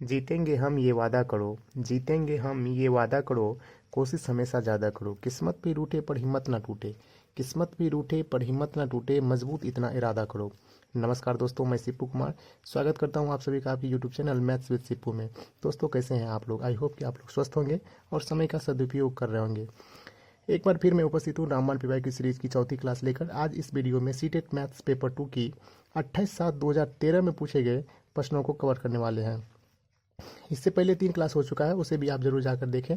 जीतेंगे हम ये वादा करो, जीतेंगे हम ये वादा करो, कोशिश हमेशा ज़्यादा करो। किस्मत भी रूठे पर हिम्मत ना टूटे, किस्मत भी रूठे पर हिम्मत ना टूटे, मजबूत इतना इरादा करो। नमस्कार दोस्तों, मैं सिप्पू कुमार स्वागत करता हूं आप सभी का आपके YouTube channel maths with Sippu में। दोस्तों कैसे हैं आप लोग? आई होप कि आप लोग स्वस्थ होंगे और समय का सदुपयोग कर रहे होंगे। एक बार फिर मैं उपस्थित हूँ रामबाण पीवाई की सीरीज की चौथी क्लास लेकर। आज इस वीडियो में सीटेट मैथ्स पेपर 2 की 28/7/2013 में पूछे गए प्रश्नों को कवर करने वाले हैं। इससे पहले 3 क्लास हो चुका है, उसे भी आप जरूर जाकर देखें।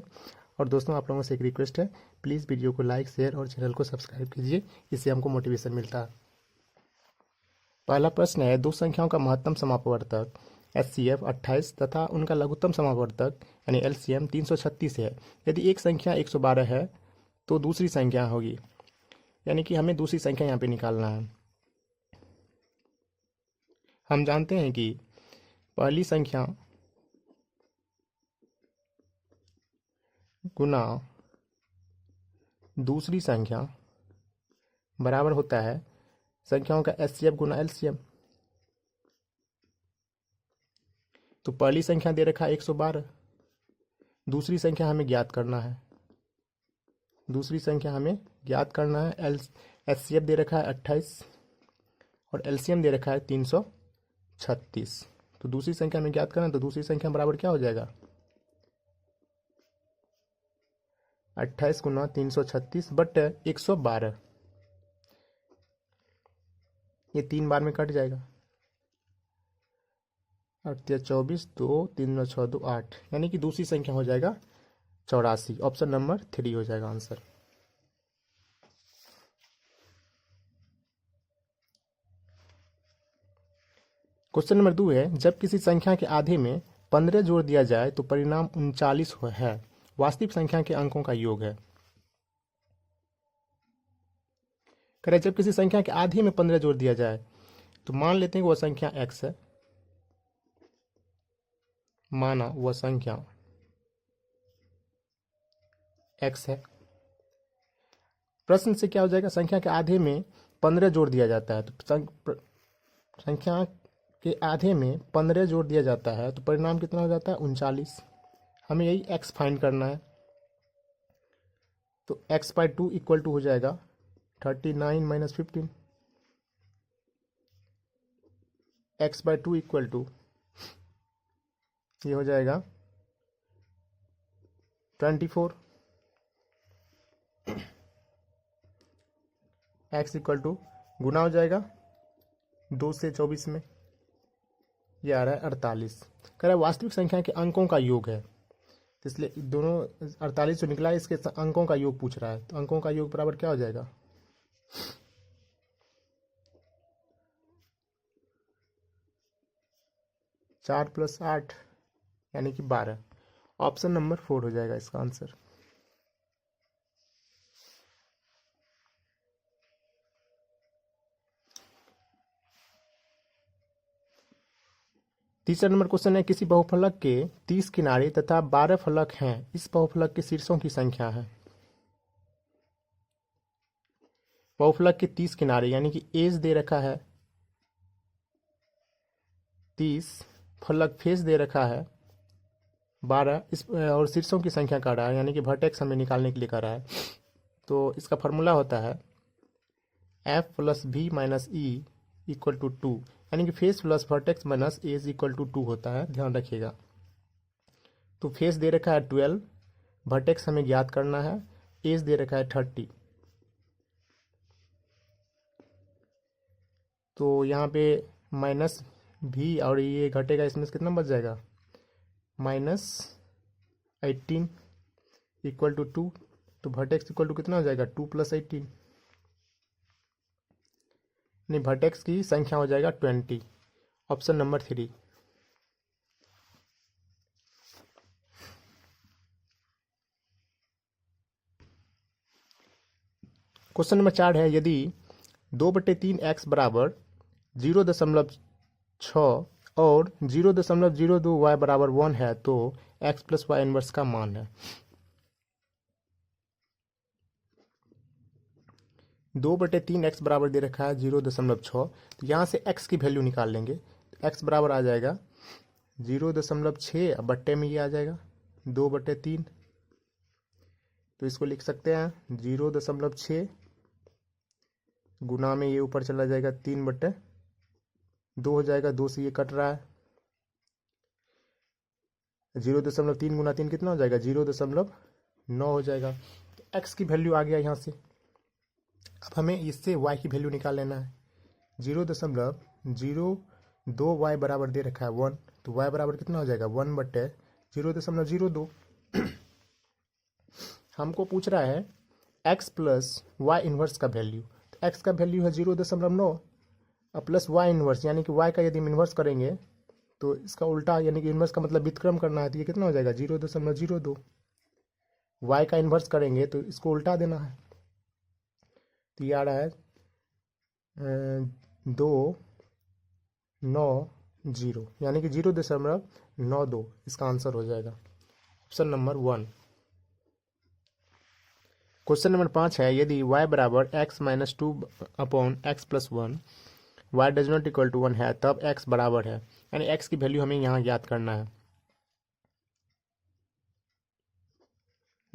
और दोस्तों आप लोगों से एक रिक्वेस्ट है, प्लीज़ वीडियो को लाइक शेयर और चैनल को सब्सक्राइब कीजिए, इससे हमको मोटिवेशन मिलता है। पहला प्रश्न है, दो संख्याओं का महत्तम समापवर्तक HCF 28 तथा उनका लघुत्तम समापवर्तक यानी LCM 336 है। यदि एक संख्या 112 है तो दूसरी संख्या होगी, यानी कि हमें दूसरी संख्या यहाँ पे निकालना है। हम जानते हैं कि पहली संख्या गुना दूसरी संख्या बराबर होता है संख्याओं का HCF गुना LCM। तो पहली संख्या दे रखा है 112, दूसरी संख्या हमें ज्ञात करना है, दूसरी संख्या हमें ज्ञात करना है। HCF दे रखा है 28 और LCM दे रखा है 336। तो दूसरी संख्या हमें ज्ञात करना है, तो दूसरी संख्या बराबर क्या हो जाएगा? 28 गुना 336 बट 112। ये 3 बार में कट जाएगा। 8 या 24, 2 3 9 6 2 8, यानी कि दूसरी संख्या हो जाएगा 84। ऑप्शन नंबर 3 हो जाएगा आंसर। क्वेश्चन नंबर 2 है, जब किसी संख्या के आधे में 15 जोड़ दिया जाए तो परिणाम 39 है। वास्तविक संख्या के अंकों का योग है। कह रहे जब किसी संख्या के आधे में 15 जोड़ दिया जाए तो मान लेते हैं कि वह संख्या x है। माना वह संख्या x है। प्रश्न से क्या हो जाएगा? संख्या के आधे में 15 जोड़ दिया जाता है, तो संख्या के आधे में 15 जोड़ दिया जाता है तो परिणाम कितना हो जाता है? 39। हमें यही x फाइंड करना है। तो x/2 इक्वल टू हो जाएगा 39 - 15। x/2 इक्वल टू ये हो जाएगा 24। x इक्वल टू गुना हो जाएगा 2 से 24 में, ये आ रहा है 48। कह रहा है वास्तविक संख्या के अंकों का योग है, तो इसलिए दोनों 48 जो निकला है इसके अंकों का योग पूछ रहा है। तो अंकों का योग बराबर क्या हो जाएगा? 4 + 8 यानी कि 12। ऑप्शन नंबर 4 हो जाएगा इसका आंसर। तीसरा नंबर क्वेश्चन है, किसी बहुफलक के 30 किनारे तथा 12 फलक हैं, इस बहुफलक के शीर्षों की संख्या है। बहुफलक के 30 किनारे यानी कि एज दे रखा है 30, फलक फेस दे रखा है 12, इस और शीर्षों की संख्या का रहा है, यानी कि वर्टेक्स हमें निकालने के लिए कर रहा है। तो इसका फॉर्मूला होता है F + V - E equal to 2, यानी कि face plus vertex minus edge equal to 2 होता है, ध्यान रखिएगा। तो फेस दे रखा है 12, वर्टेक्स हमें ज्ञात करना है, एज दे रखा है 30। तो यहाँ पे माइनस भी और ये घटेगा, इसमें से कितना बच जाएगा? -18 इक्वल टू 2। तो वर्टेक्स इक्वल टू कितना हो जाएगा? 2 + 18, नहीं वर्टेक्स की संख्या हो जाएगा 20। Option number 3। क्वेश्चन नंबर 4 है, यदि 2/3 x बराबर 0.6 और 0.02 y बराबर 1 है तो x + y इनवर्स का मान है। 2/3 x बराबर दे रखा है 0.6, तो यहाँ से x की वैल्यू निकाल लेंगे। तो x बराबर आ जाएगा 0.6 अब बट्टे में ये आ जाएगा 2/3, तो इसको लिख सकते हैं 0.6 गुना में ये ऊपर चला जाएगा 3/2 हो जाएगा, 2 से ये कट रहा है, 0.3 गुना 3 कितना हो जाएगा 0.9 हो जाएगा। तो एक्स की वैल्यू आ गया यहाँ से। अब हमें इससे वाई की वैल्यू निकाल लेना है। 0.02 वाई बराबर दे रखा है 1, तो वाई बराबर कितना हो जाएगा 1/0.02। हमको पूछ रहा है एक्स प्लस वाई इन्वर्स का वैल्यू, तो एक्स का वैल्यू है 0.9 और प्लस वाई इन्वर्स यानी कि वाई का यदि हम इन्वर्स करेंगे तो इसका उल्टा यानी कि इन्वर्स का मतलब व्युत्क्रम करना है, तो ये कितना हो जाएगा 0.02। वाई का इन्वर्स करेंगे तो इसको उल्टा देना है, तो ये आ रहा है 290 यानी कि 0.92 इसका आंसर हो जाएगा। Option number 1। क्वेश्चन नंबर 5 है, यदि y बराबर x-2/x+1 y does not equal to 1 है तब x बराबर है, यानी x की वैल्यू हमें यहाँ ज्ञात करना है।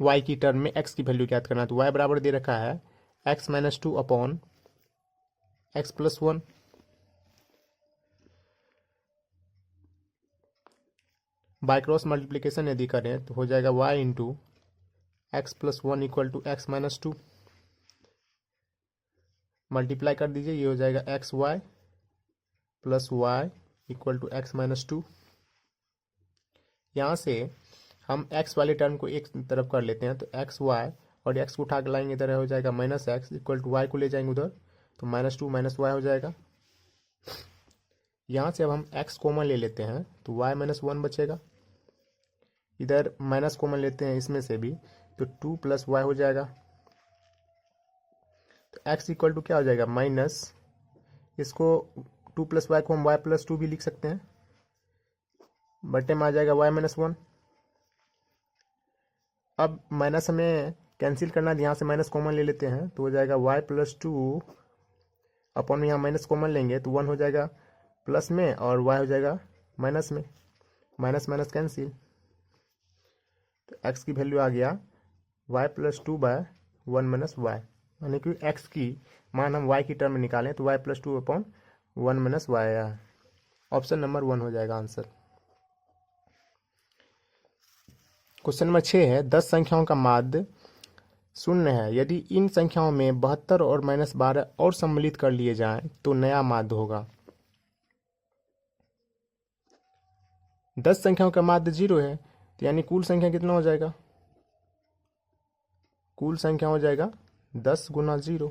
y की टर्म में x की वैल्यू ज्ञात करना है, तो y बराबर दे रखा है x-2/x+1। बाय क्रॉस मल्टीप्लीकेशन यदि करें तो हो जाएगा y into x+1 equal to x-2। Multiply कर दीजिए, ये हो जाएगा xy plus y equal to x-2। यहाँ से हम x वाले टर्म को एक तरफ कर लेते हैं, तो xy और x को उठा के लाएंगे इधर हो जाएगा -x इक्वल टू y को ले जाएंगे उधर, तो -2 -y हो जाएगा। यहाँ से अब हम x कॉमन ले लेते हैं तो y -1 बचेगा, इधर माइनस कॉमन लेते हैं इसमें से भी, तो 2 + y हो जाएगा। तो x इक्वल टू क्या हो जाएगा माइनस, इसको 2 + y को हम y+2 भी लिख सकते हैं, बटे में आ जाएगा y -1। अब माइनस हमें कैंसिल करना है, यहाँ से माइनस कॉमन ले लेते हैं तो हो जाएगा y+2 अपन यहाँ माइनस कॉमन लेंगे तो 1 हो जाएगा प्लस में और y हो जाएगा माइनस में, माइनस माइनस कैंसिल, तो x की वैल्यू आ गया y+2/1 - y, यानी कि x की मान हम y की टर्म में निकालें तो y+2/1 - y आया। ऑप्शन नंबर 1 हो जाएगा आंसर। क्वेश्चन नंबर 6 है, 10 संख्याओं का माध्य 0 है, यदि इन संख्याओं में 72 और -12 और सम्मिलित कर लिए जाएं तो नया माध्य होगा। 10 संख्याओं का माध्य 0 है, तो यानी कुल संख्या कितना हो जाएगा, कुल संख्या हो जाएगा 10 × 0,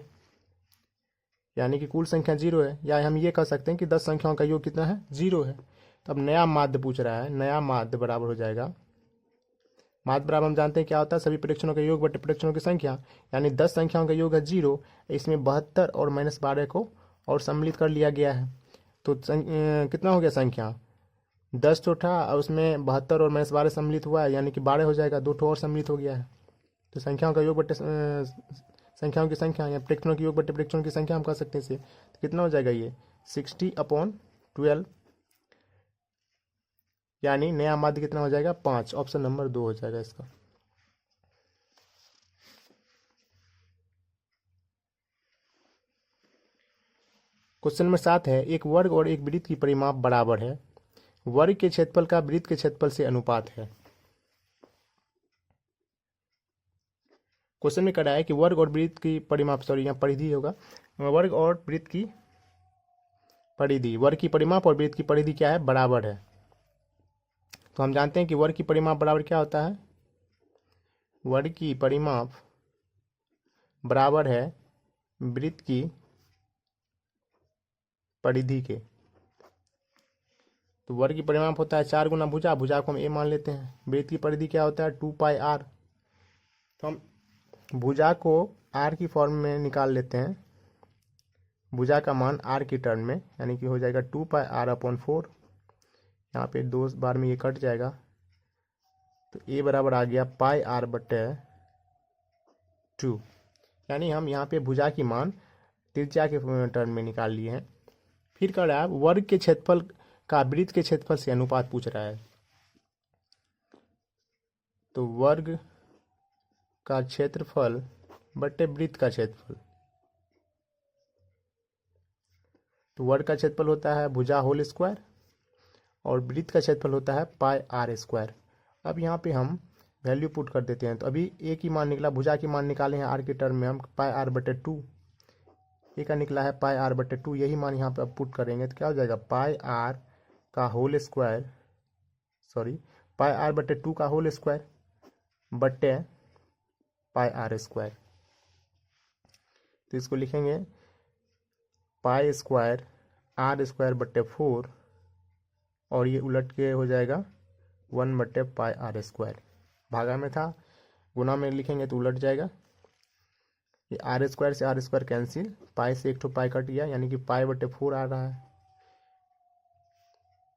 यानी कि कुल संख्या 0 है, या हम ये कह सकते हैं कि 10 संख्याओं का योग कितना है 0 है। तो अब नया माध्य पूछ रहा है, नया माध्य बराबर हो जाएगा, माध्य बराबर हम जानते हैं क्या होता है, सभी प्रेक्षणों का योग बटे प्रेक्षणों की संख्या, यानी 10 संख्याओं का योग है 0, इसमें 72 और -12 को और सम्मिलित कर लिया गया है, तो कितना हो गया संख्या 10 तो था और उसमें 72 और -12 सम्मिलित हुआ है, यानी कि 12 हो जाएगा, 2 और सम्मिलित हो गया है। तो संख्याओं का योग बटे संख्याओं की संख्या या प्रेक्षणों की योग बटे प्रेक्षणों की संख्या हम कह सकते हैं इसे, तो कितना हो जाएगा ये 60/12, यानी नया माध्य कितना हो जाएगा 5। ऑप्शन नंबर 2 हो जाएगा इसका। क्वेश्चन नंबर 7 है, एक वर्ग और एक वृत्त की परिमाप बराबर है, वर्ग के क्षेत्रफल का वृत्त के क्षेत्रफल से अनुपात है। क्वेश्चन में कह रहा है कि वर्ग और वृत्त की परिमाप, सॉरी यहाँ परिधि होगा, वर्ग और वृत्त की परिधि, वर्ग की परिमाप और वृत्त की परिधि क्या है बराबर है। तो हम जानते हैं कि वर्ग की परिमाप बराबर क्या होता है, वर्ग की परिमाप बराबर है वृत्त की परिधि के। तो वर्ग की परिमाप होता है 4 गुना भुजा, भुजा को हम a मान लेते हैं, वृत्त की परिधि क्या होता है 2πr, तो हम भुजा को r की फॉर्म में निकाल लेते हैं, भुजा का मान r की टर्म में, यानी कि हो जाएगा 2πr/4, यहाँ पे 2 बार में ये कट जाएगा, तो a बराबर आ गया πr/2, यानी हम यहाँ पे भुजा की मान त्रिज्या के टर्म में निकाल लिए हैं। फिर कह रहा है वर्ग के क्षेत्रफल का वृत्त के क्षेत्रफल से अनुपात पूछ रहा है। तो वर्ग का क्षेत्रफल बटे वृत्त का क्षेत्रफल। तो वर्ग का क्षेत्रफल होता है भुजा होल स्क्वायर और वृत्त का क्षेत्रफल होता है पाई आर स्क्वायर। अब यहाँ पे हम वैल्यू पुट कर देते हैं। तो अभी ए की मान निकला, भुजा की मान निकाले हैं आर के टर्म में हम, पाई आर बटे 2। ए का निकला है पाई आर बटे 2, यही मान यहाँ पे अब पुट करेंगे तो क्या हो जाएगा, पाई आर का whole square, sorry pi R बटे 2 का होल स्क्वायर बटे पाई आर स्क्वायर। तो इसको लिखेंगे पाई स्क्वायर आर स्क्वायर बटे 4 और ये उलट के हो जाएगा 1 बटे पाई आर स्क्वायर। भागा में था, गुना में लिखेंगे तो उलट जाएगा। ये आर स्क्वायर से आर स्क्वायर कैंसिल, पाई से एक ठो पाई कट गया यानी कि पाई बटे 4 आ रहा है।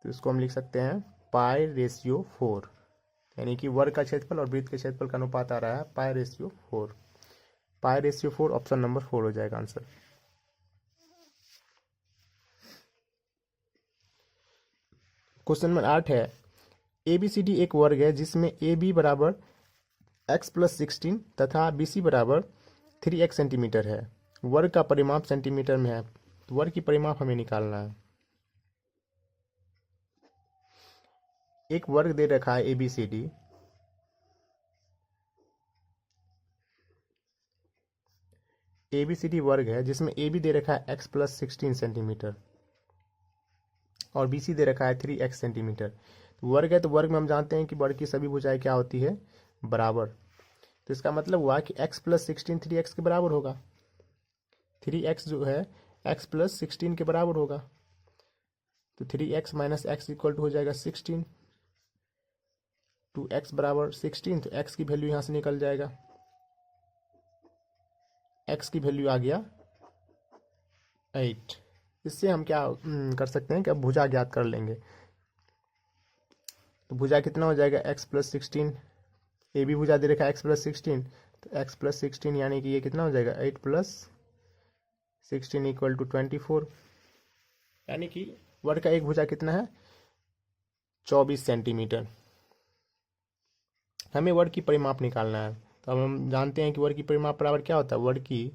तो इसको हम लिख सकते हैं पाई रेशियो 4, यानी कि वर्ग का क्षेत्रफल और वृत्त के क्षेत्रफल का अनुपात आ रहा है पाई रेशियो 4। पाई रेशियो 4 ऑप्शन नंबर 4 हो जाएगा आंसर। क्वेश्चन नंबर 8 है, ABCD एक वर्ग है जिसमें AB बराबर x+16 तथा BC बराबर 3x सेंटीमीटर है। वर्ग का परिमाप सेंटीमीटर में है। तो वर्ग की परिमाप हमें निकालना है। एक वर्ग दे रखा है ABCD, ABCD वर्ग है जिसमें AB दे रखा है x+16 सेंटीमीटर और BC दे रखा है 3x सेंटीमीटर। तो वर्ग है तो वर्ग में हम जानते हैं कि वर्ग की सभी भुजाएं क्या होती है, बराबर। तो इसका मतलब हुआ कि x+16 3x के बराबर होगा। 3x जो है x+16 के बराबर होगा। तो 3x minus x equal to हो जाएगा 16। 2x बराबर 16, तो x की वैल्यू यहाँ से निकल जाएगा। x की वैल्यू आ गया 8। इससे हम क्या कर सकते हैं कि अब भुजा ज्ञात कर लेंगे। तो भुजा कितना हो जाएगा x+16, ए बी भुजा दे रखा है x+16, तो x+16 यानी कि ये कितना हो जाएगा 8+16 इक्वल टू 24, यानी कि वर्ग का एक भुजा कितना है 24 सेंटीमीटर। हमें वर्ग की परिमाप निकालना है। तो अब हम जानते हैं कि वर्ग की परिमाप बराबर क्या होता है, वर्ग की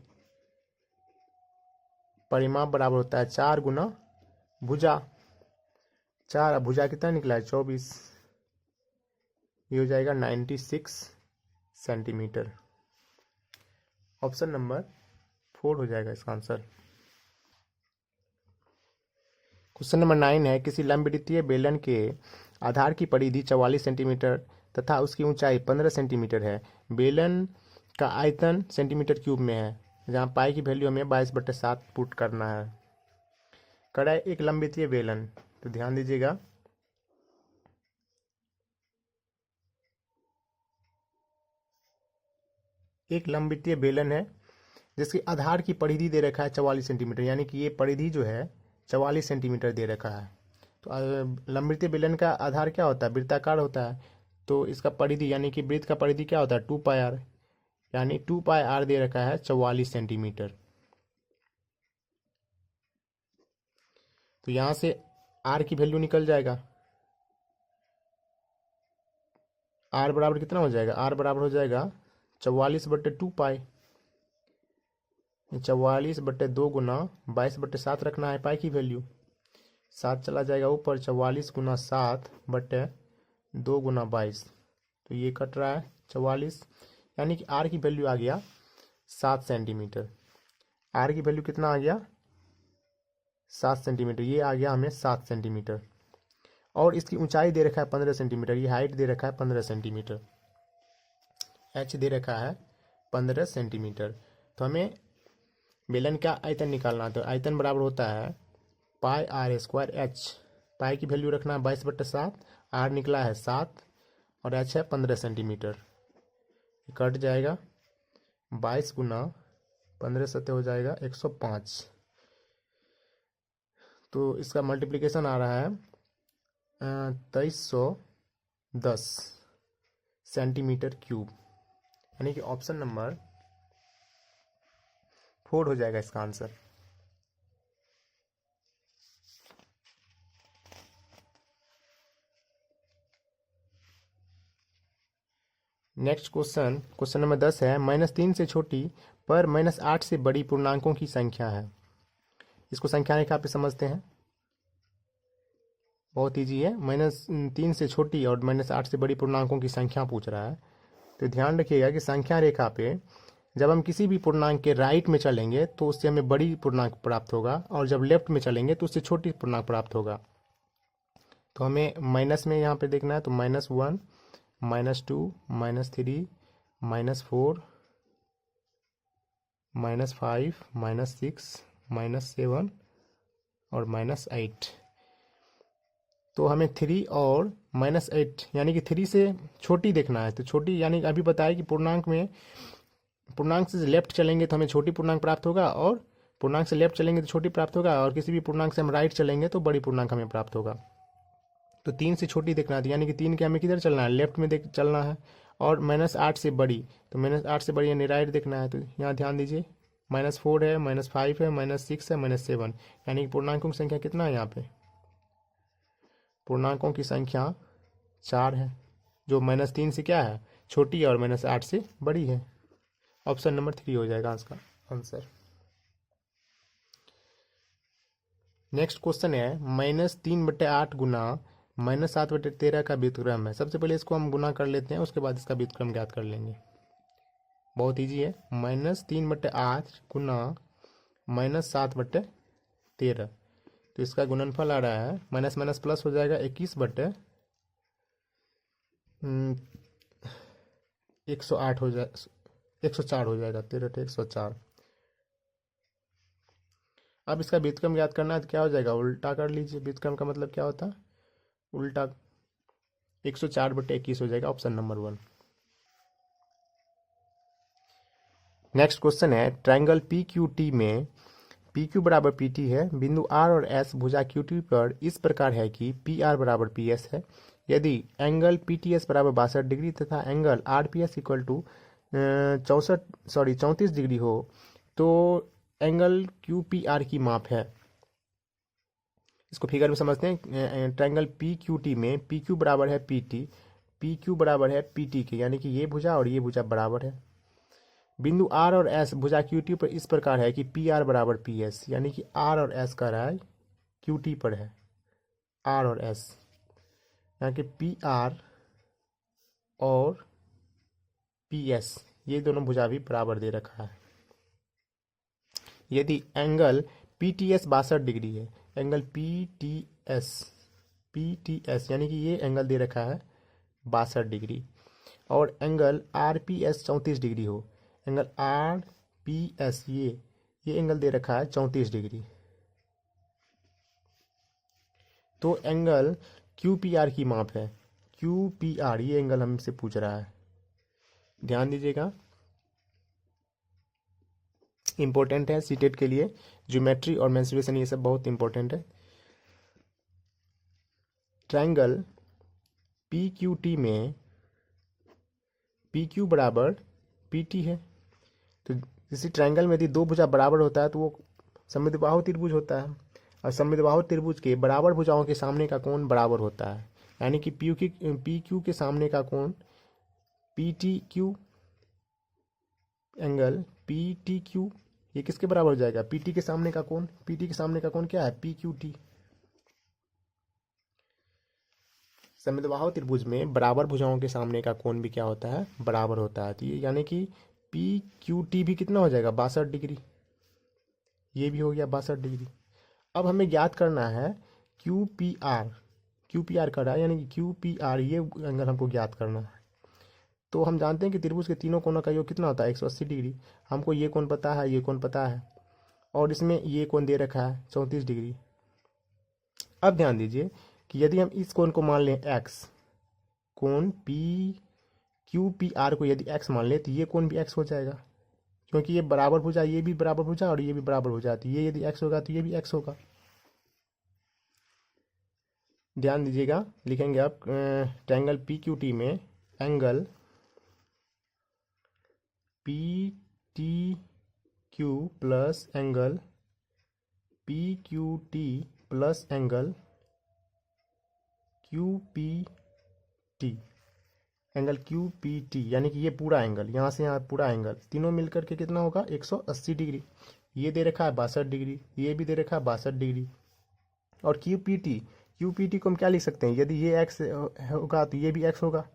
परिमाप बराबर होता है 4 गुना भुजा। 4 भुजा कितना निकला है 24, ये हो जाएगा 96 सेंटीमीटर। ऑप्शन नंबर 4 हो जाएगा इसका आंसर। क्वेश्चन नंबर 9 है, किसी लंबवृत्तीय बेलन के आधार की परिधि 44 सेंटीमीटर तथा उसकी ऊंचाई 15 सेंटीमीटर है। बेलन का आयतन सेंटीमीटर क्यूब में है, जहाँ पाई की वैल्यू हमें 22/7 पुट करना है। कड़ा एक लंबवृत्तीय बेलन, तो ध्यान दीजिएगा एक लंबवृत्तीय बेलन है जिसके आधार की परिधि दे रखा है 44 सेंटीमीटर, यानी कि ये परिधि जो है 44 सेंटीमीटर दे रखा है। तो लंबवृत्तीय बेलन का आधार क्या होता है, वृत्ताकार होता है। तो इसका परिधि यानी कि वृत्त का परिधि क्या होता है 2 पाई आर, यानी 2 पाई आर दे रखा है 44 सेंटीमीटर। तो यहाँ से आर की वैल्यू निकल जाएगा। आर बराबर कितना हो जाएगा, आर बराबर हो जाएगा 44/2 पाई। 44/2 गुना 22/7 रखना है पाई की वैल्यू। 7 चला जाएगा ऊपर, 44 गुना 7/2 गुना 22, तो ये कट रहा है 44, यानी कि आर की वैल्यू आ गया 7 सेंटीमीटर। आर की वैल्यू कितना आ गया 7 सेंटीमीटर, ये आ गया हमें 7 सेंटीमीटर। और इसकी ऊंचाई दे रखा है 15 सेंटीमीटर, ये हाइट दे रखा है 15 सेंटीमीटर, एच दे रखा है 15 सेंटीमीटर। तो हमें बेलन का आयतन निकालना है। तो आयतन बराबर होता है पाई आर स्क्वायर एच। पाई की वैल्यू रखना है 22/7, आर निकला है 7 और एच है 15 सेंटीमीटर। कट जाएगा 22 गुना 15 सत्ते हो जाएगा 105। तो इसका मल्टीप्लिकेशन आ रहा है 2310 सेंटीमीटर क्यूब, यानी कि ऑप्शन नंबर 4 हो जाएगा इसका answer. Next question, question number 10 है, -3 से छोटी पर -8 से बड़ी पूर्णांकों की संख्या है। इसको संख्या रेखा पे समझते हैं। बहुत ईजी है। -3 से छोटी और -8 से बड़ी पूर्णांकों की संख्या पूछ रहा है। तो ध्यान रखिएगा कि संख्या रेखा पे जब हम किसी भी पूर्णांक के राइट में चलेंगे तो उससे हमें बड़ी पूर्णांक प्राप्त होगा, और जब लेफ्ट में चलेंगे तो उससे छोटी पूर्णांक प्राप्त होगा। तो हमें माइनस में यहाँ पे देखना है, तो -1, -2, -3, -4, -5, -6, -7 और -8। तो हमें 3 और -8 यानी कि 3 से छोटी देखना है। तो छोटी यानी कि अभी बताया कि पूर्णांक से लेफ्ट चलेंगे तो हमें छोटी पूर्णांक प्राप्त होगा, और पूर्णांक से लेफ्ट चलेंगे तो छोटी प्राप्त होगा, और किसी भी पूर्णांक से हम राइट चलेंगे तो बड़ी पूर्णांक हमें प्राप्त होगा। तो 3 से छोटी देखना है, यानी कि 3 के हमें किधर चलना है, लेफ्ट में देख चलना है। और -8 से बड़ी, तो -8 से बड़ी यानी राइट देखना है। तो यहाँ ध्यान दीजिए, -4 है, -5 है, -6 है, -7, यानी कि पूर्णांकों की संख्या कितना है यहाँ पे, पूर्णांकों की संख्या 4 है, जो -3 से क्या है, छोटी है, और -8 से बड़ी है। ऑप्शन नंबर 3 हो जाएगा इसका आंसर। नेक्स्ट क्वेश्चन है, -3/8 गुना -7/13 का व्युत्क्रम है। सबसे पहले इसको हम गुना कर लेते हैं, उसके बाद इसका व्युत्क्रम ज्ञात कर लेंगे। बहुत इजी है। -3/8 गुना -7/13, तो इसका गुणनफल आ रहा है, माइनस माइनस प्लस हो जाएगा, 21/108 हो जाए, 104 हो जाएगा, 13 104। अब इसका व्युत्क्रम ज्ञात करना है तो क्या हो जाएगा, उल्टा कर लीजिए। व्युत्क्रम का मतलब क्या होता है, उल्टा। 104/21 हो जाएगा, ऑप्शन नंबर 1। नेक्स्ट क्वेश्चन है, ट्रायंगल पी क्यू टी में पी क्यू बराबर पी टी है, बिंदु आर और एस भुजा क्यू टी पर इस प्रकार है कि पी आर बराबर पी एस है। यदि एंगल पी टी एस बराबर 62 डिग्री तथा angle R P S equal to 34 degree हो, तो एंगल क्यू पी आर की माप है। इसको फिगर में समझते हैं। ट्रायंगल पी क्यू टी में पी क्यू बराबर है पी टी, पी क्यू बराबर है पी टी के, यानी कि ये भुजा और ये भुजा बराबर है। बिंदु आर और एस भुजा क्यू टी पर इस प्रकार है कि पी आर बराबर पी एस, यानी कि आर और एस का राय क्यू टी पर है, आर और एस, यानी कि पी आर और पी एस ये दोनों भुजा भी बराबर दे रखा है। यदि angle P T S 62 degree है, एंगल पी टी एस यानी कि ये एंगल दे रखा है 62 डिग्री, और angle R P S 34 degree हो, एंगल आर पी एस ये एंगल दे रखा है 34 डिग्री, तो एंगल क्यू पी आर की माप है। क्यू पी आर ये एंगल हमसे पूछ रहा है, ध्यान दीजिएगा, इंपॉर्टेंट है सीटेट के लिए। ज्योमेट्री और मेंसुरेशन ये सब बहुत इंपॉर्टेंट है। ट्रायंगल पी क्यू टी में पी क्यू बराबर पी टी है। तो इसी ट्रायंगल में यदि दो भुजा बराबर होता है तो वो समद्विबाहु त्रिभुज होता है, और समद्विबाहु त्रिभुज के बराबर भुजाओं के सामने का कोण बराबर होता है, यानी कि पी क्यू के सामने का कोण P T Q, angle P T Q ये किसके बराबर हो जाएगा, पी टी के सामने का कोण, पी टी के सामने का कोण क्या है, पी क्यू टी। समद्विबाहु त्रिभुज में बराबर भुजाओं के सामने का कोण भी क्या होता है, बराबर होता है। तो ये यानी कि पी क्यू टी भी कितना हो जाएगा, 62 डिग्री, ये भी हो गया 62 डिग्री। अब हमें ज्ञात करना है Q P R, Q P R कर रहा है, यानी कि क्यू पी आर ये एंगल हमको ज्ञात करना है। तो हम जानते हैं कि त्रिभुज के तीनों कोणों का योग कितना होता है, 180 डिग्री। हमको ये कोण पता है, ये कोण पता है, और इसमें ये कोण दे रखा है 34 डिग्री। अब ध्यान दीजिए कि यदि हम इस कोण को मान लें एक्स, कोण पी क्यू पी आर को यदि एक्स मान लें तो ये कोण भी एक्स हो जाएगा, क्योंकि ये बराबर भुजा, ये भी बराबर भुजा और ये भी बराबर भुजा, तो ये यदि एक्स होगा तो ये भी एक्स होगा। ध्यान दीजिएगा, लिखेंगे आप ट्रायंगल पी क्यू टी में angle P T Q plus angle P Q T plus angle Q P T, angle Q P T, यानी कि ये पूरा एंगल यहाँ से यहाँ पूरा एंगल तीनों मिलकर के कितना होगा 180 डिग्री। ये दे रखा है 62 डिग्री, ये भी दे रखा है 62 डिग्री। और क्यू पी टी को हम क्या लिख सकते हैं, यदि ये एक्स होगा तो ये भी एक्स होगा,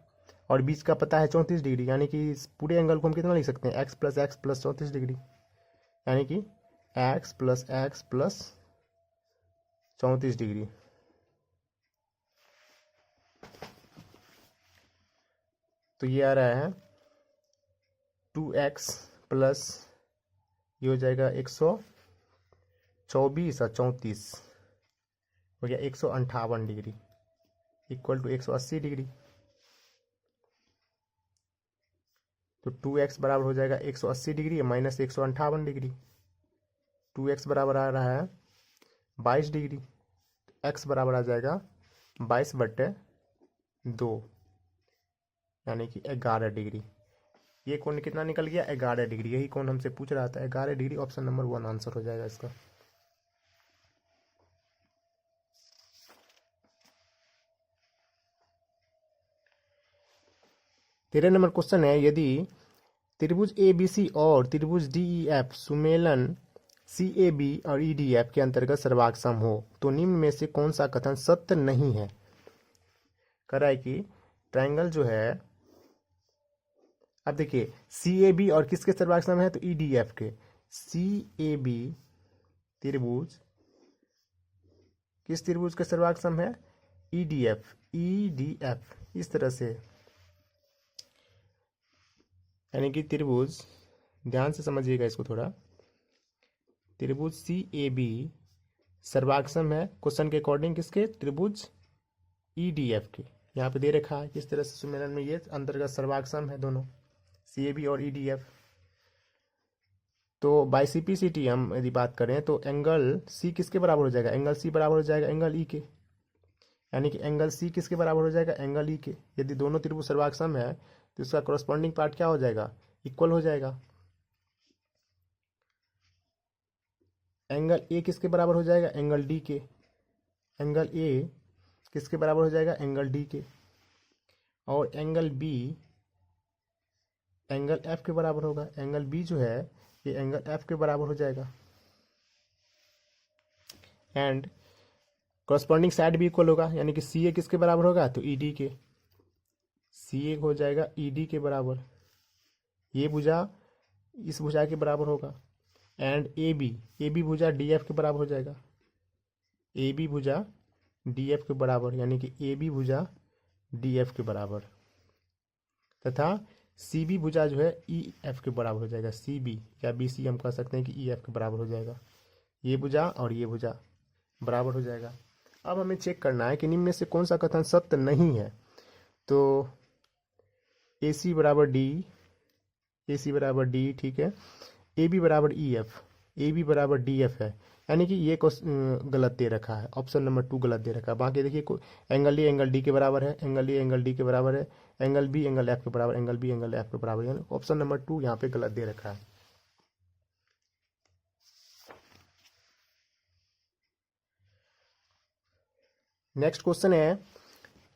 और बीच का पता है 34 डिग्री, यानी कि इस पूरे एंगल को हम कितना लिख सकते हैं एक्स प्लस 34 डिग्री, यानी कि एक्स प्लस 34 डिग्री। तो ये आ रहा है 2x प्लस ये हो जाएगा 124 और 34 हो गया 158 डिग्री इक्वल टू 180 डिग्री। तो 2x बराबर हो जाएगा 180 डिग्री माइनस 158 डिग्री। 2x बराबर आ रहा है 22 डिग्री, x बराबर आ जाएगा 22/2, यानी कि 11 डिग्री। ये कोण कितना निकल गया 11 डिग्री, यही कोण हमसे पूछ रहा था 11 डिग्री। ऑप्शन नंबर 1 आंसर हो जाएगा इसका। तेरह नंबर क्वेश्चन है, यदि त्रिभुज ए बी सी और त्रिभुज डी ई एफ सुमेलन सी ए बी और ई डी एफ के अंतर्गत सर्वाक्षम हो तो निम्न में से कौन सा कथन सत्य नहीं है। कह रहा है कि ट्रायंगल जो है, अब देखिए सी ए बी और किसके सर्वाक्षम है तो ई डी एफ के। सी ए बी त्रिभुज किस त्रिभुज के सर्वाक्षम है ई डी एफ इस तरह से, यानी कि त्रिभुज, ध्यान से समझिएगा इसको थोड़ा, त्रिभुज सी ए बी सर्वाक्षम है क्वेश्चन के अकॉर्डिंग किसके त्रिभुज ई डी एफ के। यहाँ पे दे रखा है किस तरह से सुमेलन में ये अंतर्गत सर्वाक्षम है दोनों सी ए बी और ई डी एफ। तो by C P C T हम यदि बात करें तो एंगल सी किसके बराबर हो जाएगा, एंगल सी बराबर हो जाएगा एंगल ई के, यानी कि एंगल सी किसके बराबर हो जाएगा एंगल ई के। यदि दोनों त्रिभुज सर्वाक्षम है तो इसका कॉरस्पॉन्डिंग पार्ट क्या हो जाएगा इक्वल हो जाएगा। एंगल ए किसके बराबर हो जाएगा एंगल डी के, एंगल ए किसके बराबर हो जाएगा एंगल डी के, और एंगल बी एंगल एफ के बराबर होगा। एंगल बी जो है ये एंगल एफ के बराबर हो जाएगा, एंड कॉरस्पॉन्डिंग साइड भी इक्वल होगा, यानी कि सी ए किसके बराबर होगा तो ई डी के, सी ए हो जाएगा ई डी के बराबर, ये भुजा इस भुजा के बराबर होगा, एंड ए बी भुजा डी एफ के बराबर हो जाएगा, ए बी भुजा डी एफ के बराबर, यानी कि ए बी भुजा डी एफ के बराबर, तथा सी बी भुजा जो है ई एफ के बराबर हो जाएगा। सी बी या बी सी हम कह सकते हैं कि ई एफ के बराबर हो जाएगा, ये भुजा और ये भुजा बराबर हो जाएगा। अब हमें चेक करना है कि निम्न में से कौन सा कथन सत्य नहीं है। तो ए सी बराबर डी ठीक है, ए बी बराबर ई एफ, ए बी बराबर डी एफ है, यानी कि ये गलत दे रखा है, ऑप्शन नंबर 2 गलत दे रखा है। बाकी देखिए एंगल ए एंगल डी के बराबर है, एंगल ए एंगल डी के बराबर है, एंगल बी एंगल एफ के बराबर, एंगल बी एंगल एफ के बराबर, यानी ऑप्शन नंबर 2 यहाँ पे गलत दे रखा है। नेक्स्ट क्वेश्चन है,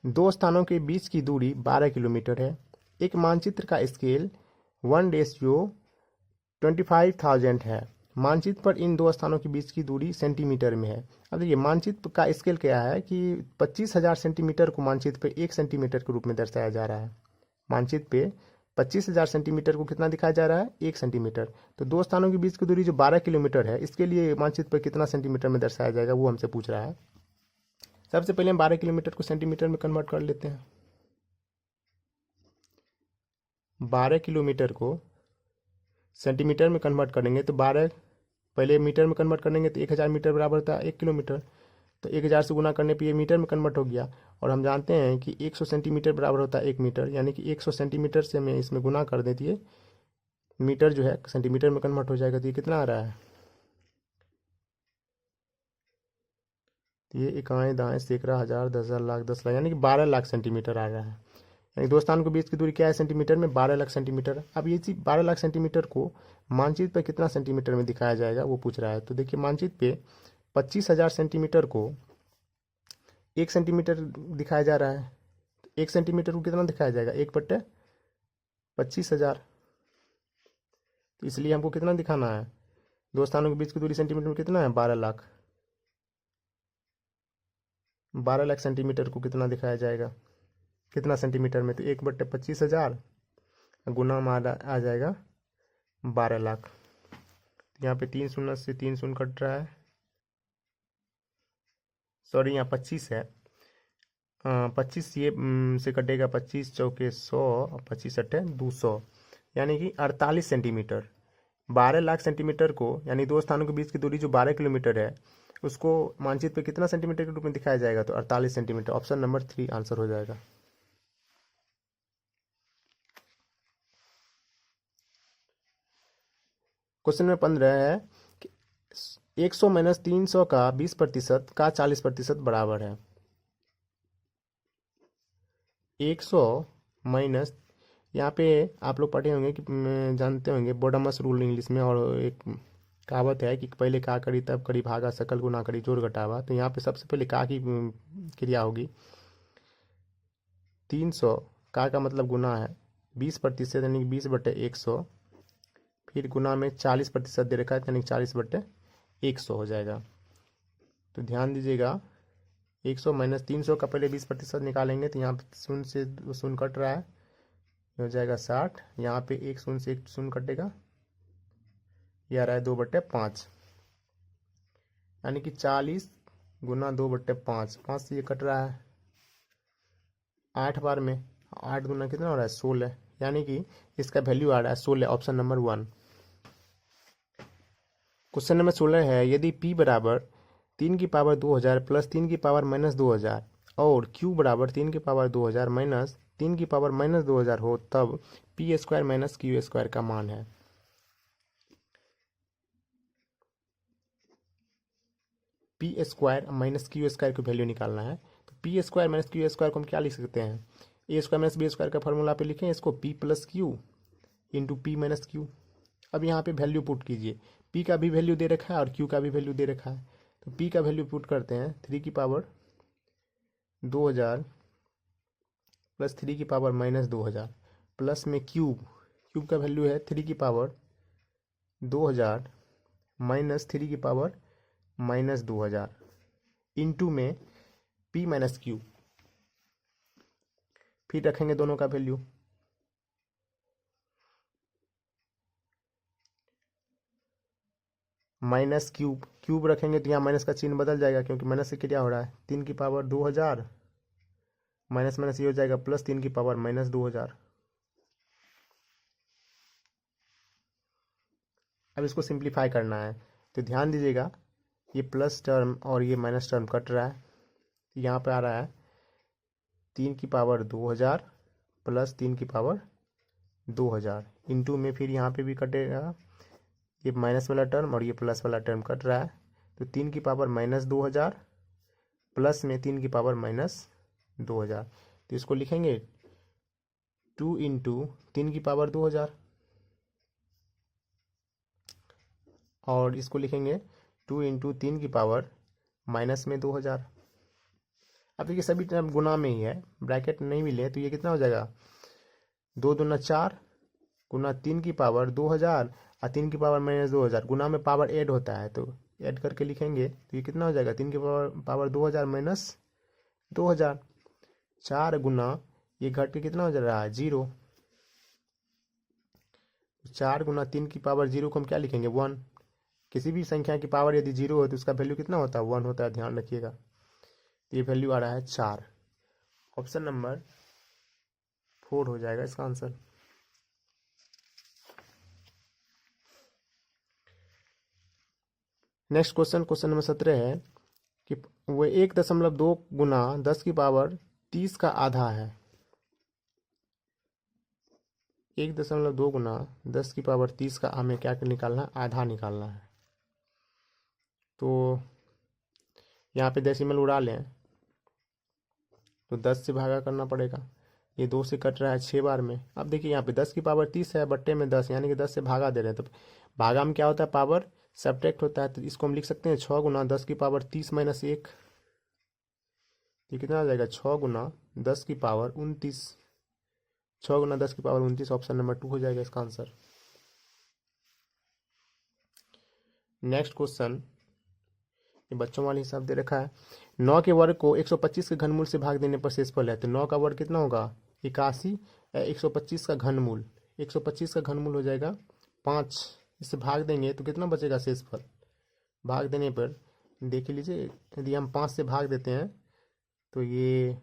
दो स्थानों के बीच की दूरी 12 किलोमीटर है। एक मानचित्र का स्केल 1:25,000 है। मानचित्र पर इन दो स्थानों के बीच की दूरी सेंटीमीटर में है। अब देखिए मानचित्र का स्केल क्या है कि 25,000 सेंटीमीटर को मानचित्र पे 1 सेंटीमीटर के रूप में दर्शाया जा रहा है। मानचित्र पे 25,000 सेंटीमीटर को कितना दिखाया जा रहा है 1 सेंटीमीटर। तो दो स्थानों के बीच की दूरी जो 12 किलोमीटर है, इसके लिए मानचित्र पर कितना सेंटीमीटर में दर्शाया जाएगा वो हमसे पूछ रहा है। सबसे पहले हम 12 किलोमीटर को सेंटीमीटर में कन्वर्ट कर लेते हैं। 12 किलोमीटर को सेंटीमीटर में कन्वर्ट करेंगे तो 12 पहले मीटर में कन्वर्ट करेंगे तो 1000 मीटर बराबर होता है 1 किलोमीटर। तो 1000 से गुना करने पे ये मीटर में कन्वर्ट हो गया, और हम जानते हैं कि 100 सेंटीमीटर बराबर होता है 1 मीटर, यानी कि 100 सेंटीमीटर से हमें इसमें गुना कर देती है, मीटर जो है सेंटीमीटर में कन्वर्ट हो जाएगा। तो ये कितना आ रहा है, ये इकाई दाएँ सैकड़ा हज़ार 10,000 लाख 10 लाख, यानी कि 12 लाख सेंटीमीटर आ रहा है। यानी दो स्थानों के बीच की दूरी क्या है सेंटीमीटर में 12 लाख सेंटीमीटर। अब ये चीज 12 लाख सेंटीमीटर को मानचित्र पर कितना सेंटीमीटर में दिखाया जाएगा वो पूछ रहा है। तो देखिए मानचित्र पे 25,000 सेंटीमीटर को 1 सेंटीमीटर दिखाया जा रहा है। 1 सेंटीमीटर को कितना दिखाया जाएगा, 1/25,000। तो इसलिए हमको कितना दिखाना है, दो स्थानों के बीच की दूरी सेंटीमीटर में कितना है, 12 लाख। 12 लाख सेंटीमीटर को कितना दिखाया जाएगा, कितना सेंटीमीटर में, तो 1/25,000 गुना में आ जाएगा 12 लाख। तो यहाँ पे 3 शून्य से 3 शून्य कट रहा है, सॉरी यहाँ 25 है, 25 ये से कटेगा, 25 चौके 100 और 25 अट्ठे 200, यानी कि 48 सेंटीमीटर। 12 लाख सेंटीमीटर को, यानी दो स्थानों के बीच की दूरी जो 12 किलोमीटर है, उसको मानचित्र पे कितना सेंटीमीटर के रूप में दिखाया जाएगा, तो 48 सेंटीमीटर। ऑप्शन नंबर 3 आंसर हो जाएगा। क्वेश्चन नंबर 15 है कि 100 माइनस 300 का 20% का 40% बराबर है। 100 माइनस, यहाँ पे आप लोग पढ़े होंगे कि जानते होंगे बोडामस रूल इंग्लिश में, और एक कहावत है कि पहले का करी तब करी भागा सकल गुना करी जोड़ घटावा। तो यहाँ पे सबसे पहले का की क्रिया होगी। 300 का मतलब गुना है 20%, यानी कि 20/100, फिर गुना में 40% दे रखा है, यानी 40/100 हो जाएगा। तो ध्यान दीजिएगा, 100 माइनस 300 का पहले 20% निकालेंगे, तो यहाँ पे शून्य से शून्य कट रहा है, हो जाएगा 60। यहाँ पे एक शून्य से एक शून्य कटेगा, ये आ रहा है 2/5, यानी कि 40 गुना 2/5, 5 से ये कट रहा है 8 बार में, 8 गुना कितना हो रहा है 16, यानी कि इसका वैल्यू आ रहा है 16, ऑप्शन नंबर 1। क्वेश्चन नंबर 16 है, यदि p बराबर 3 की पावर 2000 प्लस 3 की पावर माइनस 2000 और q बराबर 3 की पावर 2000 माइनस 3 की पावर माइनस 2000 हो, तब p square minus Q square का मान है। P square minus Q square की वैल्यू निकालना है। तो P square minus Q square को हम क्या लिख सकते हैं, ए स्क्वायर माइनस बी स्क्वायर का फॉर्मूला पे लिखें इसको, P plus Q into P minus Q. अब यहाँ पे वैल्यू पुट कीजिए, पी का भी वैल्यू दे रखा है और क्यू का भी वैल्यू दे रखा है। तो पी का वैल्यू पुट करते हैं 3 की पावर 2000 प्लस 3 की पावर माइनस 2000 प्लस में क्यूब का वैल्यू है 3 की पावर 2000 माइनस 3 की पावर माइनस 2000 इंटू में p माइनस क्यू, फिर रखेंगे दोनों का वैल्यू, माइनस क्यूब रखेंगे तो यहाँ माइनस का चिन्ह बदल जाएगा, क्योंकि माइनस से क्या हो रहा है, 3 की पावर 2000 माइनस माइनस ये हो जाएगा प्लस 3 की पावर माइनस 2000। अब इसको सिंप्लीफाई करना है, तो ध्यान दीजिएगा, ये प्लस टर्म और ये माइनस टर्म कट रहा है, यहाँ पे आ रहा है 3 की पावर 2000 प्लस 3 की पावर 2000 इंटू में, फिर यहाँ पे भी कटेगा, ये माइनस वाला टर्म और ये प्लस वाला टर्म कट रहा है, तो 3 की पावर माइनस 2000 प्लस में 3 की पावर माइनस 2000। तो इसको लिखेंगे 2 इंटू 3 की पावर 2000, और इसको लिखेंगे 2 इंटू 3 की पावर माइनस में 2000। अब देखिए सभी टर्म गुना में ही है, ब्रैकेट नहीं मिले तो ये कितना हो जाएगा, 2 दूना 4 गुना 3 की पावर 2000 और 3 की पावर माइनस 2000, गुना में पावर ऐड होता है तो ऐड करके लिखेंगे, तो ये कितना हो जाएगा, 3 की पावर 2000 माइनस 2000, 4 गुना ये घट के कितना हो जा रहा है 0, 4 गुना 3 की पावर 0 को हम क्या लिखेंगे 1। किसी भी संख्या की पावर यदि 0 हो तो उसका वैल्यू कितना होता है 1 होता है, ध्यान रखिएगा। ये वैल्यू आ रहा है 4, ऑप्शन नंबर 4 हो जाएगा इसका आंसर। नेक्स्ट क्वेश्चन नंबर 17 है कि वह 1.2 गुना 10 की पावर 30 का आधा है। 1.2 गुना 10 की पावर 30 का हमें क्या निकालना है, आधा निकालना है। तो यहाँ पे डेसिमल उड़ा लें तो 10 से भागा करना पड़ेगा, ये 2 से कट रहा है 6 बार में। अब देखिए यहाँ पे 10 की पावर 30 है, बट्टे में 10, यानी कि 10 से भागा दे रहे हैं, तो भागा में क्या होता है, पावर सब्ट्रैक्ट होता है, तो इसको हम लिख सकते हैं 6 गुना 10 की पावर 30 माइनस 1। ये कितना आ जाएगा, 6 गुना 10⁻29, 6 × 10⁻29, ऑप्शन नंबर 2 हो जाएगा इसका आंसर। नेक्स्ट क्वेश्चन, ये बच्चों वाले हिसाब दे रखा है। 9 के वर्ग को 125 के घनमूल से भाग देने पर शेषफल है, तो 9 का वर्ग कितना होगा 81, 125 का घनमूल, 125 का घनमूल हो जाएगा 5, इससे भाग देंगे तो कितना बचेगा शेषफल। भाग देने पर देख लीजिए, यदि हम 5 से भाग देते हैं तो ये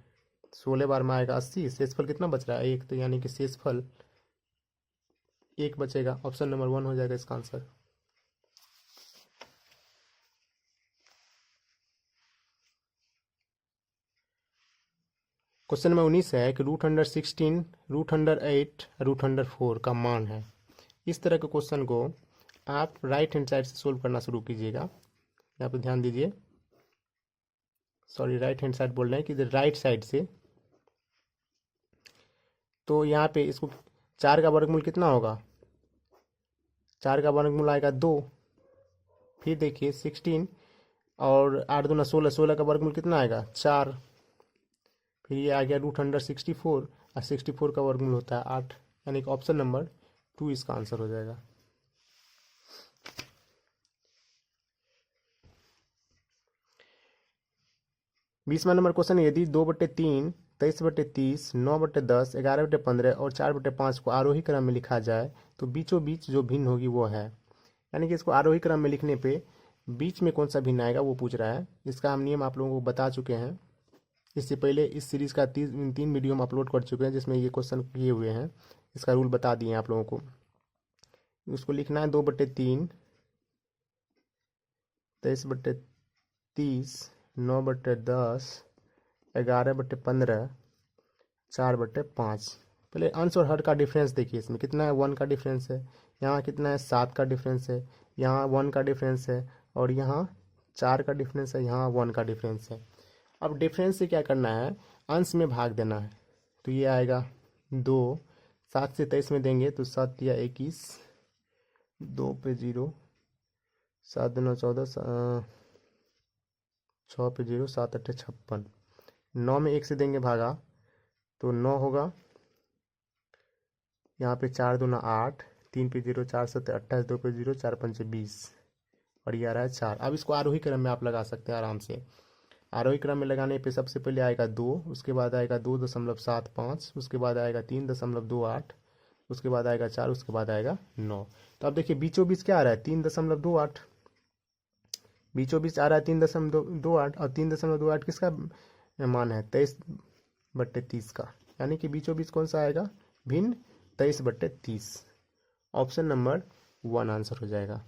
16 बार में आएगा 80, शेषफल कितना बच रहा है 1, तो यानी कि शेषफल 1 बचेगा। ऑप्शन नंबर 1 हो जाएगा इसका आंसर। क्वेश्चन नंबर 19 है कि √16, √8, √4 का मान है। इस तरह के क्वेश्चन को आप राइट हैंड साइड से सोल्व करना शुरू कीजिएगा। यहाँ पे ध्यान दीजिए, सॉरी राइट हैंड साइड बोल रहे हैं कि राइट साइड से। तो यहाँ पे इसको 4 का वर्गमूल कितना होगा, 4 का वर्गमूल आएगा 2। फिर देखिए 16 और 8 दूना 16, 16 का वर्गमूल कितना आएगा 4। फिर ये आ गया √64 और 64 का वर्गमूल होता है 8, यानी कि ऑप्शन नंबर 2 इसका आंसर हो जाएगा। बीसवां नंबर क्वेश्चन, यदि 2/3, 23/30, 9/10, 11/15 और 4/5 को आरोही क्रम में लिखा जाए तो बीचों बीच जो भिन्न होगी वो है। यानी कि इसको आरोही क्रम में लिखने पे बीच में कौन सा भिन्न आएगा वो पूछ रहा है। इसका हम नियम आप लोगों को बता चुके हैं, इससे पहले इस सीरीज़ का 3 वीडियो हम अपलोड कर चुके हैं जिसमें ये क्वेश्चन किए हुए हैं। इसका रूल बता दिए हैं आप लोगों को। उसको लिखना है 2/3, 23/30, 9/10, 11/15, 4/5। पहले अंश और हर का डिफरेंस देखिए, इसमें कितना है 1 का डिफरेंस है, यहाँ कितना है 7 का डिफरेंस है, यहाँ 1 का डिफरेंस है, और यहाँ 4 का डिफरेंस है, यहाँ 1 का डिफरेंस है। अब डिफरेंस से क्या करना है, अंश में भाग देना है। तो ये आएगा 2, 7 से 23 में देंगे तो 7 या 21, 2 पे 0, 7 दूना 14, 6 पे 0, 7 8 56। 9 में 1 से देंगे भागा तो 9 होगा, यहाँ पे 4 दूना 8, 3 पे 0, 4 7 28, 2 पे 0, 4 5 20, और ये आ रहा है 4। अब इसको आरोही क्रम में आप लगा सकते हैं आराम से। आरोही क्रम में लगाने पे सबसे पहले आएगा 2, उसके बाद आएगा 2.75, उसके बाद आएगा 3.28, उसके बाद आएगा 4, उसके बाद आएगा 9। तो अब देखिए बीचों बीच क्या आ रहा है 3.28, बीचों बीच आ रहा है 3.28, और 3.28 किसका मान है 23/30 का, यानी कि बीचों बीच कौन सा आएगा भिन्न 23/30। ऑप्शन नंबर 1 आंसर हो जाएगा।